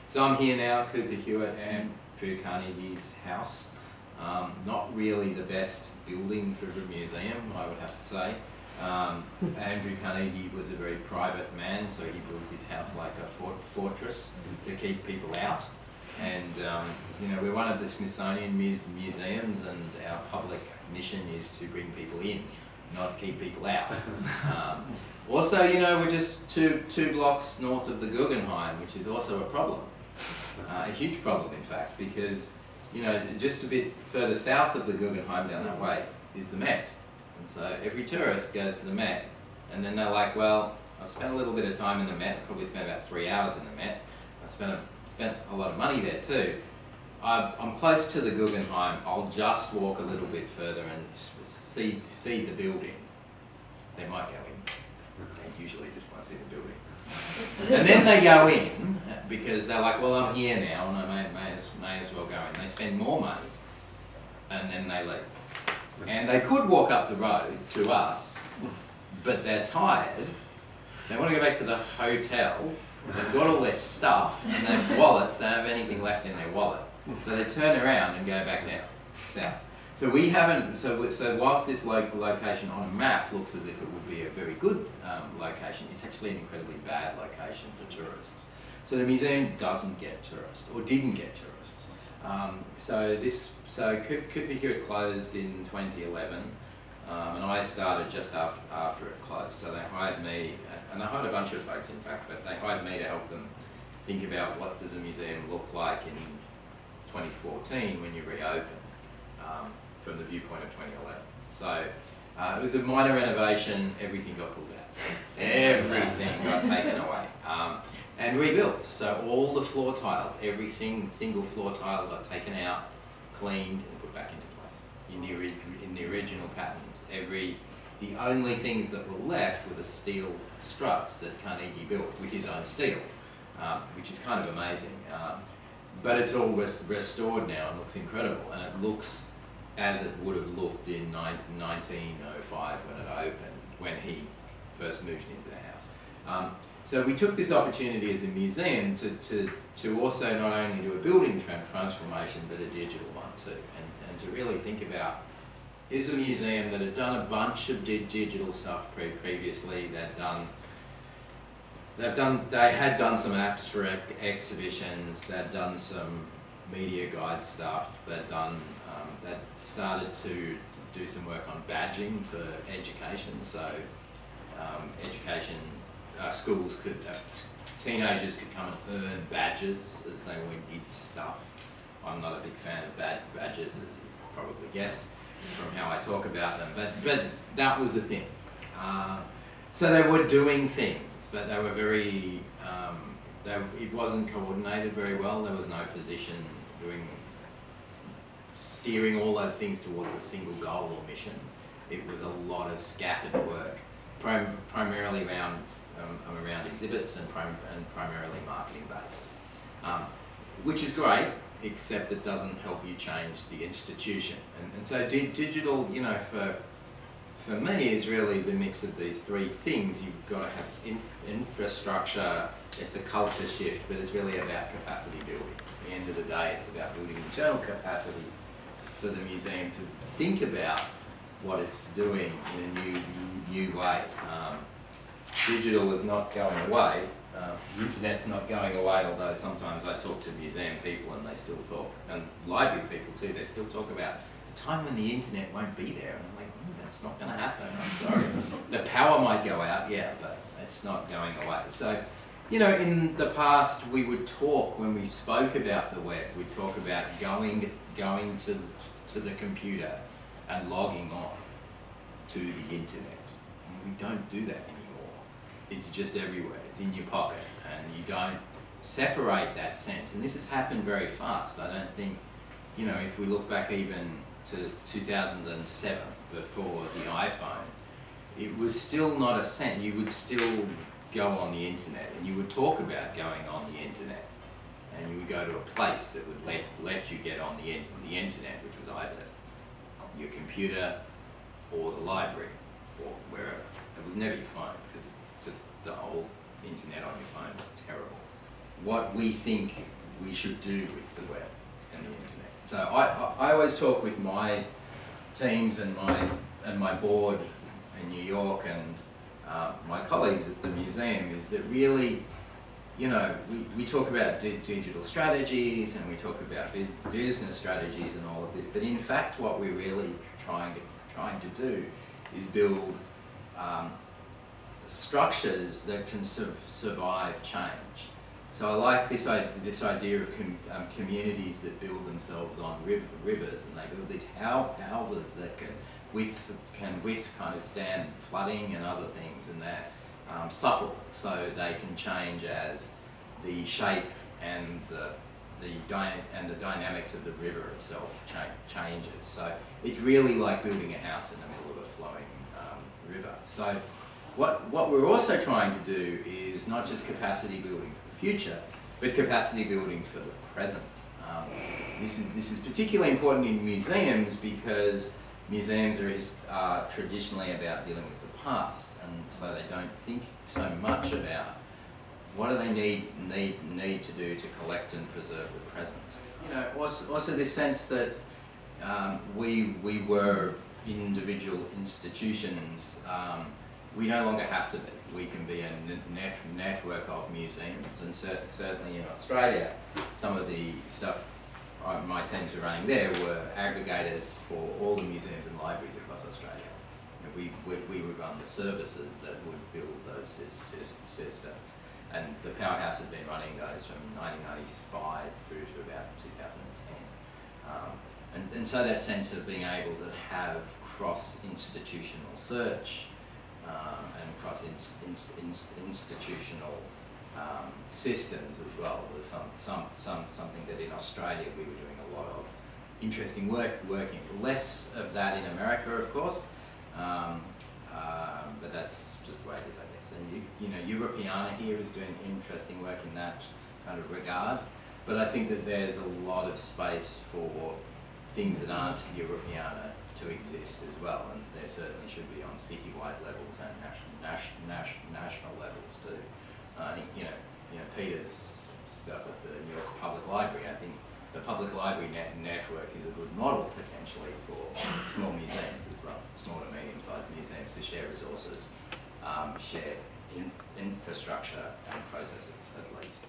So I'm here now, Cooper Hewitt, Andrew Carnegie's house. Not really the best building for a museum, I would have to say. Andrew Carnegie was a very private man, so he built his house like a fortress to keep people out. And you know, we're one of the Smithsonian museums, and our public mission is to bring people in, not keep people out. Also, you know, we're just two blocks north of the Guggenheim, which is also a problem, a huge problem, in fact, because you know, just a bit further south of the Guggenheim, down that way, is the Met. And so every tourist goes to the Met, and then they're like, well, I've spent a little bit of time in the Met, probably spent about 3 hours in the Met. I spent a lot of money there too. I'm close to the Guggenheim. I'll just walk a little bit further and see the building. They might go in. They usually just want to see the building. And then they go in because they're like, well, I'm here now, and I may as well go in. They spend more money, and then they leave. And they could walk up the road to us, but they're tired. They want to go back to the hotel. They've got all their stuff and their wallets. They don't have anything left in their wallet, so they turn around and go back down south. So we haven't. So whilst this location on a map looks as if it would be a very good location, it's actually an incredibly bad location for tourists. So the museum doesn't get tourists, or didn't get tourists. So Cooper Hewitt closed in 2011, and I started just after it closed. So they hired me, and they hired a bunch of folks, in fact, but they hired me to help them think about what does a museum look like in 2014 when you reopen, from the viewpoint of 2011. So it was a minor renovation. Everything got pulled out. Everything got taken away. And rebuilt. So all the floor tiles, every single floor tile got taken out, cleaned, and put back into place in the original patterns. The only things that were left were the steel struts that Carnegie built with his own steel, which is kind of amazing. But it's all restored now and looks incredible, and it looks as it would have looked in 1905 when it opened, when he first moved into the house. So we took this opportunity as a museum to also not only do a building transformation, but a digital one too, and to really think about, here's a museum that had done a bunch of digital stuff previously. They had done some apps for exhibitions. They'd done some media guide stuff. They'd started to do some work on badging for education. So schools could, teenagers could come and earn badges as they went into stuff. I'm not a big fan of badges, as you probably guessed from how I talk about them, but that was the thing. So they were doing things, but they were very, it wasn't coordinated very well. There was no position steering all those things towards a single goal or mission. It was a lot of scattered work, primarily around exhibits and primarily marketing based, which is great, except it doesn't help you change the institution. And so digital, you know, for me is really the mix of these three things. You've got to have infrastructure, it's a culture shift, but it's really about capacity building. At the end of the day, it's about building internal capacity for the museum to think about what it's doing in a new way. Digital is not going away. The internet's not going away, although sometimes I talk to museum people and they still talk, and library people too, they still talk about the time when the internet won't be there. And I'm like, that's not going to happen, I'm sorry. The power might go out, yeah, but it's not going away. So, you know, in the past we would talk, when we spoke about the web, we'd talk about going to the computer and logging on to the internet. And we don't do that anymore. It's just everywhere. It's in your pocket, and you don't separate that sense. And this has happened very fast. I don't think, you know, if we look back even to 2007, before the iPhone, it was still not a sense. You would still go on the internet, and you would talk about going on the internet, and you would go to a place that would let you get on the internet, which was either your computer or the library or wherever. It was never your phone, because just the old internet on your phone was terrible. What we think we should do with the web and the internet. So I always talk with my teams and my board in New York and my colleagues at the museum is that really, you know, we talk about digital strategies and we talk about business strategies and all of this, but in fact what we're really trying to do is build structures that can survive change. So I like this idea of communities that build themselves on rivers, and they build these houses that can kind of stand flooding and other things, and they're supple, so they can change as the shape and the dynamics of the river itself changes. So it's really like building a house in the middle of a flowing river. So what we're also trying to do is not just capacity building for the future, but capacity building for the present. This is particularly important in museums because museums are traditionally about dealing with the past, and so they don't think so much about what do they need to do to collect and preserve the present. You know, also this sense that we were individual institutions. We no longer have to be. We can be a network of museums, and certainly in Australia, some of the stuff my teams were running there were aggregators for all the museums and libraries across Australia. You know, we would run the services that would build those systems, and the Powerhouse had been running those from 1995 through to about 2010. And so that sense of being able to have cross-institutional search and cross-institutional systems as well was something that in Australia we were doing a lot of interesting work in. Less of that in America, of course, but that's just the way it is, I guess. And you know, Europeana here is doing interesting work in that kind of regard. But I think that there's a lot of space for things that aren't Europeana to exist as well, and there certainly should be on citywide levels and national levels too. I think you know Peter's stuff at the New York Public Library. I think the public library network is a good model potentially for small museums as well, small to medium-sized museums to share resources, share infrastructure and processes at least.